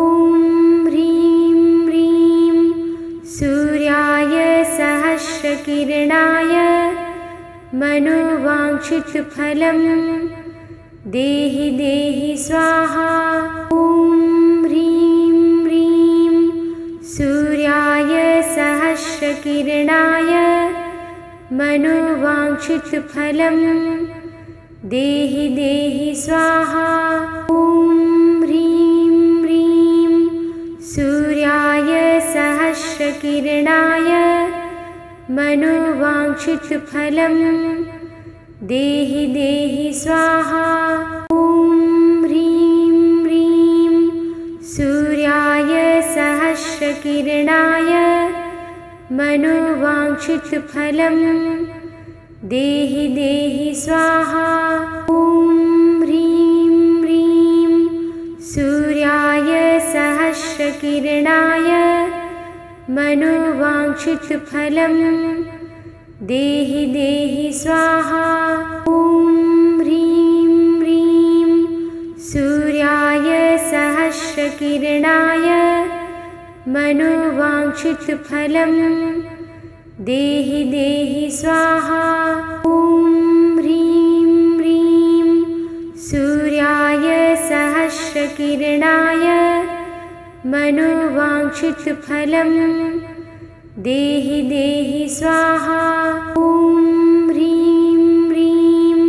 ह्रीं ह्रीं सूर्याय सहस्रकिरणाय मनोवाञ्छितफलं देहि देहि स्वाहा। ॐ ह्रीं ह्रीं सूर्याय सहस्रकिरणाय मनोवाञ्छितफलं देहि देहि स्वाहा। ॐ ह्रीं ह्रीं सूर्याय सहस्रकिरणाय मनोवाञ्छितफलं देहि देहि स्वाहा। ॐ ह्रीं ह्रीं सूर्याय सहस्रकिरणाय मनोवाञ्छितफलं देहि देहि स्वाहा। ॐ ह्रीं ह्रीं सूर्याय सहस्रकिरणाय मनोवाञ्छितफलं देहि देहि स्वाहा। ॐ ह्रीं ह्रीं सूर्याय सहस्रकिरणाय मनोवाञ्छितफलं देहि देहि स्वाहा। ॐ ह्रीं ह्रीं सूर्याय सहस्रकिरणाय मनोवाञ्छितफलं देहि देहि स्वाहा। ॐ ह्रीं ह्रीं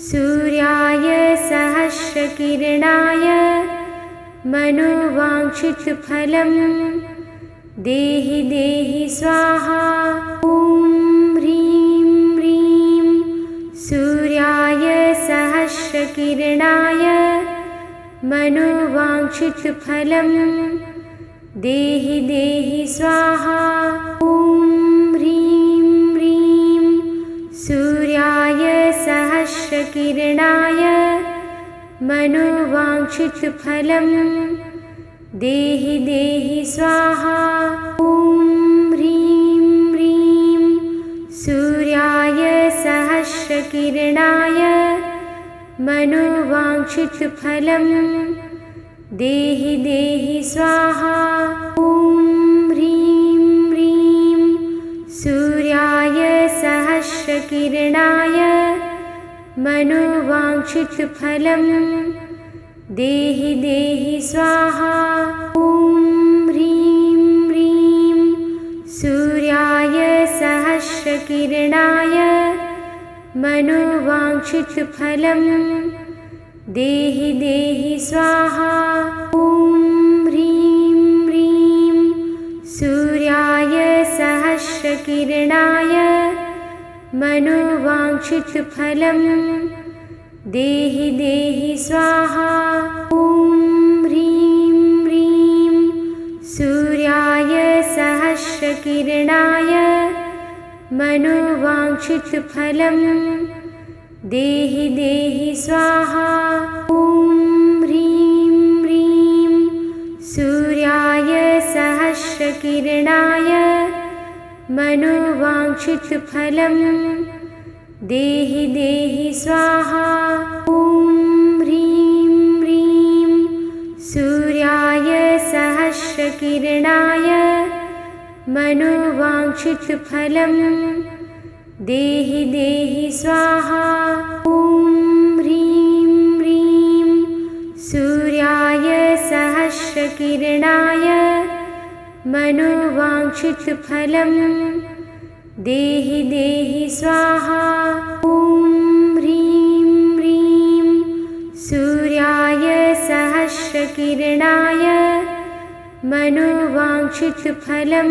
सूर्याय सहस्रकिरणाय मनोवाञ्छितफलं देहि देहि स्वाहा। ॐ ह्रीं ह्रीं सूर्याय सहस्रकिरणाय मनोवाञ्छितफलं देहि देहि स्वाहा। ॐ ह्रीं ह्रीं सूर्याय सहस्रकिरणाय मनोवाञ्छितफलं देहि देहि स्वाहा। ॐ ह्रीं ह्रीं सूर्याय सहस्रकिरणाय मनोवाञ्छितफलं देहि देहि स्वाहा। ॐ ह्रीं ह्रीं सूर्याय सहस्रकिरणाय मनोवाञ्छितफलं देहि देहि स्वाहा। ॐ ह्रीं ह्रीं सूर्याय सहस्रकिरणाय मनोवाञ्छितफलं देहि देहि स्वाहा। ॐ ह्रीं ह्रीं सूर्याय सहस्रकिरणाय मनोवाञ्छितफलं देहि देहि स्वाहा। ॐ ह्रीं ह्रीं सूर्याय सहस्रकिरणाय मनोवाञ्छितफलं देहि देहि स्वाहा। ॐ ह्रीं ह्रीं सूर्याय सहस्रकिरणाय मनोवाञ्छितफलं देहि देहि स्वाहा। ॐ ह्रीं ह्रीं सूर्याय सहस्रकिरणाय मनोवाञ्छितफलं देहि देहि स्वाहा। ॐ ह्रीं ह्रीं सूर्याय सहस्रकिरणाय मनोवाञ्छितफलं देहि देहि स्वाहा। ॐ ह्रीं ह्रीं सूर्याय सहस्रकिरणाय मनोवाञ्छितफलं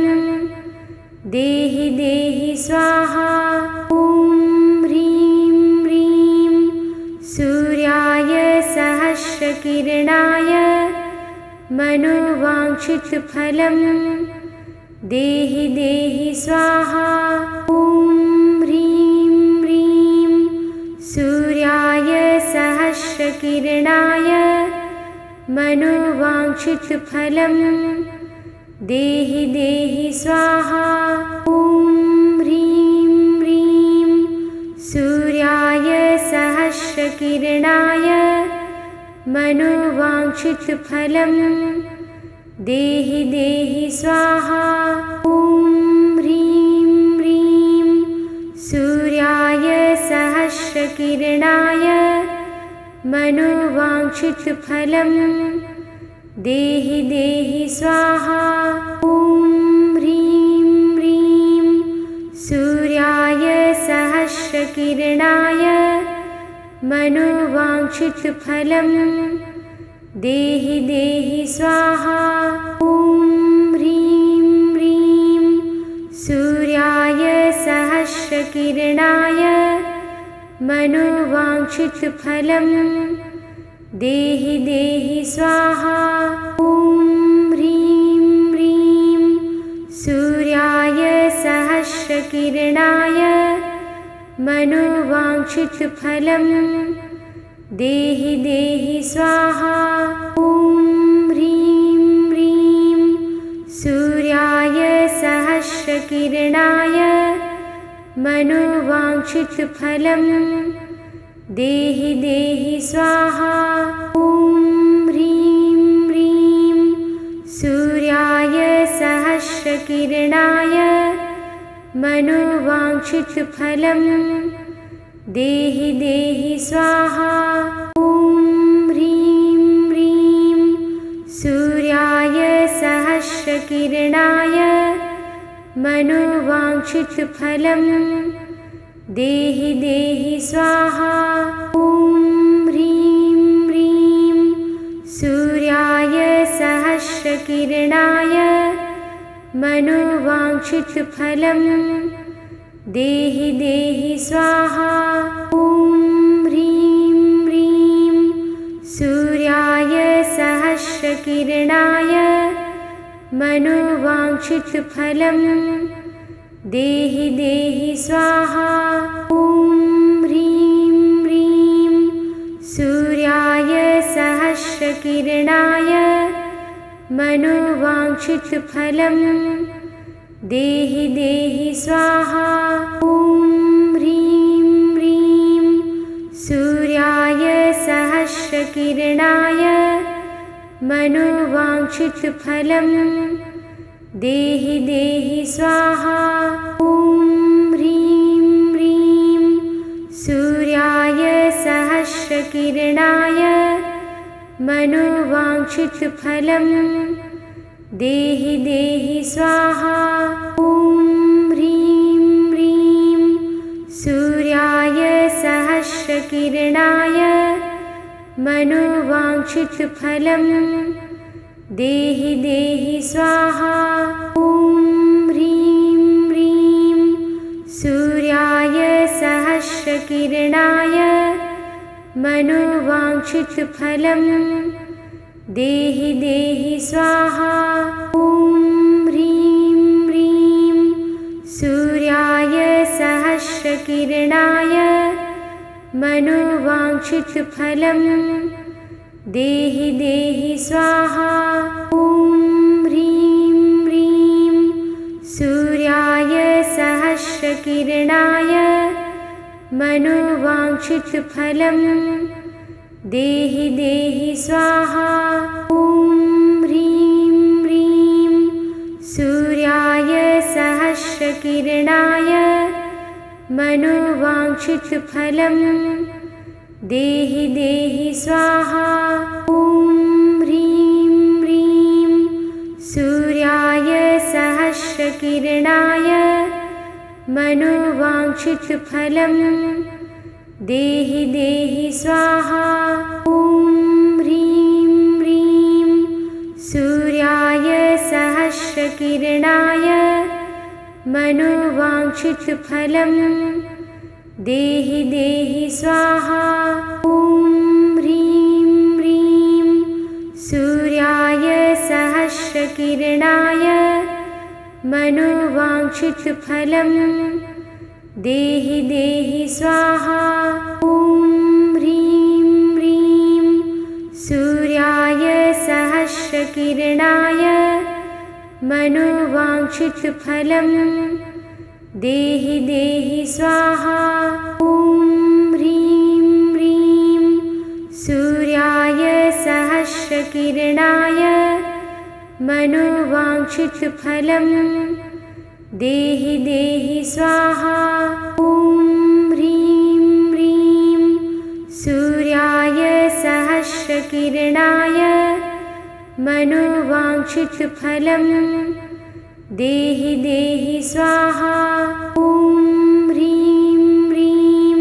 देहि देहि स्वाहा। ॐ ह्रीं ह्रीं सूर्याय सहस्रकिरणाय मनोवाञ्छितफलं देहि देहि स्वाहा। ॐ ह्रीं ह्रीं सूर्याय सहस्रकिरणाय मनोवाञ्छितफलं देहि देहि स्वाहा। ॐ ह्रीं ह्रीं सूर्याय सहस्रकिरणाय मनोवाञ्छितफलं देहि देहि स्वाहा। ॐ ह्रीं ह्रीं सूर्याय सहस्रकिरणाय मनोवाञ्छितफलं देहि देहि स्वाहा। ॐ ह्रीं ह्रीं सूर्याय सहस्रकिरणाय मनोवाञ्छितफलं देहि देहि स्वाहा। ॐ ह्रीं ह्रीं सूर्याय सहस्रकिरणाय मनोवाञ्छितफलं देहि देहि स्वाहा। ॐ ह्रीं ह्रीं सूर्याय सहस्रकिरणाय मनोवाञ्छितफलं देहि देहि स्वाहा। ॐ ह्रीं ह्रीं सूर्याय सहस्रकिरणाय मनोवाञ्छितफलं देहि देहि स्वाहा। ॐ ह्रीं ह्रीं सूर्याय सहस्रकिरणाय मनोवाञ्छितफलं देहि देहि स्वाहा। ॐ ह्रीं ह्रीं सूर्याय सहस्रकिरणाय मनोवाञ्छितफलं देहि देहि स्वाहा। ॐ ह्रीं ह्रीं सूर्याय सहस्रकिरणाय मनोवाञ्छितफलं देहि देहि स्वाहा। ॐ ह्रीं ह्रीं सूर्याय सहस्रकिरणाय मनोवाञ्छितफलं देहि देहि स्वाहा। ॐ ह्रीं ह्रीं सूर्याय सहस्रकिरणाय मनोवाञ्छितफलं देहि देहि स्वाहा। ॐ ह्रीं ह्रीं सूर्याय सहस्रकिरणाय मनोवाञ्छितफलं देहि देहि स्वाहा। ॐ ह्रीं ह्रीं सूर्याय सहस्रकिरणाय मनोवाञ्छितफलं देहि देहि स्वाहा। ॐ ह्रीं ह्रीं सूर्याय सहस्रकिरणाय मनोवाञ्छितफलं देहि देहि स्वाहा। ॐ ह्रीं ह्रीं सूर्याय सहस्रकिरणाय मनोवाञ्छितफलं देहि देहि स्वाहा। ॐ ह्रीं ह्रीं सूर्याय सहस्रकिरणाय मनोवाञ्छितफलं देहि देहि स्वाहा। ॐ ह्रीं ह्रीं सूर्याय सहस्रकिरणाय मनोवाञ्छितफलं देहि देहि स्वाहा। ॐ ह्रीं ह्रीं सूर्याय सहस्रकिरणाय मनोवाञ्छितफलं देहि देहि स्वाहा। ॐ ह्रीं ह्रीं सूर्याय सहस्रकिरणाय मनोवाञ्छितफलं देहि देहि स्वाहा। ॐ ह्रीं ह्रीं सूर्याय सहस्रकिरणाय मनोवाञ्छितफलं देहि देहि स्वाहा। ॐ ह्रीं ह्रीं सूर्याय सहस्रकिरणाय मनोवाञ्छितफलं देहि देहि स्वाहा। ॐ ह्रीं ह्रीं सूर्याय सहस्रकिरणाय मनोवाञ्छितफलं देहि देहि स्वाहा। ॐ ह्रीं ह्रीं सूर्याय सहस्रकिरणाय मनोवाञ्छितफलं देहि देहि स्वाहा। ॐ ह्रीं ह्रीं सूर्याय सहस्रकिरणाय मनोवाञ्छितफलं देहि देहि स्वाहा। ॐ ह्रीं ह्रीं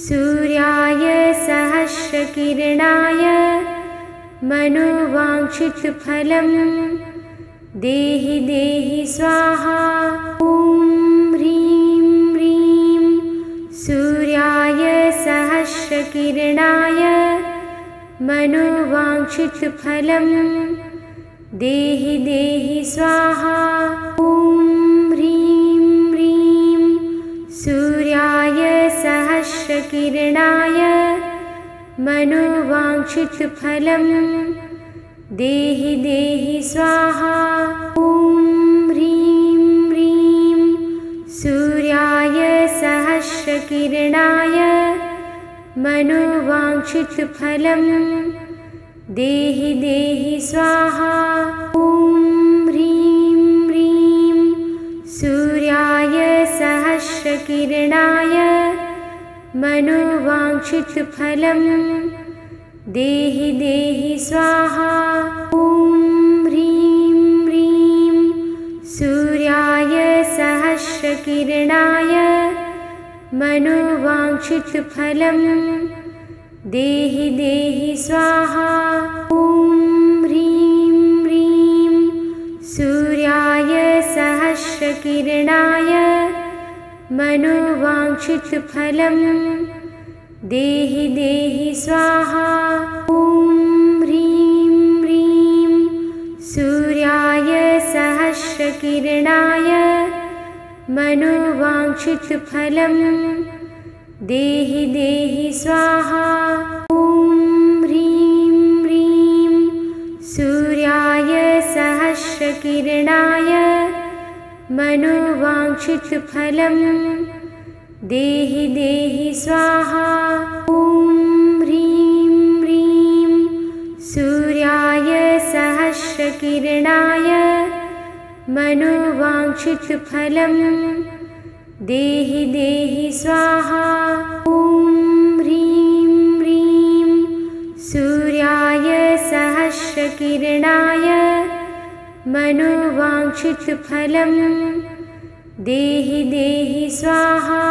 सूर्याय सहस्रकिरणाय मनोवाञ्छितफलं देहि देहि स्वाहा। ॐ ह्रीं ह्रीं सूर्याय सहस्रकिरणाय मनोवाञ्छितफलं देहि देहि स्वाहा। ॐ ह्रीं ह्रीं सूर्याय सहस्रकिरणाय मनोवाञ्छितफलं देहि देहि स्वाहा। ॐ ह्रीं ह्रीं सूर्याय सहस्रकिरणाय मनोवाञ्छितफलं देहि देहि स्वाहा। ॐ ह्रीं ह्रीं सूर्याय सहस्रकिरणाय मनोवाञ्छितफलं देहि देहि स्वाहा। ॐ ह्रीं ह्रीं सूर्याय सहस्रकिरणाय मनोवाञ्छितफलं देहि देहि स्वाहा। ॐ ह्रीं ह्रीं सूर्याय सहस्रकिरणाय मनोवाञ्छितफलं देहि देहि स्वाहा। ॐ ह्रीं ह्रीं सूर्याय सहस्रकिरणाय मनोवाञ्छितफलं देहि देहि स्वाहा। ॐ ह्रीं ह्रीं सूर्याय सहस्रकिरणाय मनोवाञ्छितफलं देहि देहि स्वाहा। ॐ ह्रीं ह्रीं सूर्याय सहस्रकिरणाय मनोवाञ्छितफलं देहि देहि स्वाहा। ॐ ह्रीं ह्रीं सूर्याय सहस्रकिरणाय मनोवाञ्छितफलं देहि देहि स्वाहा।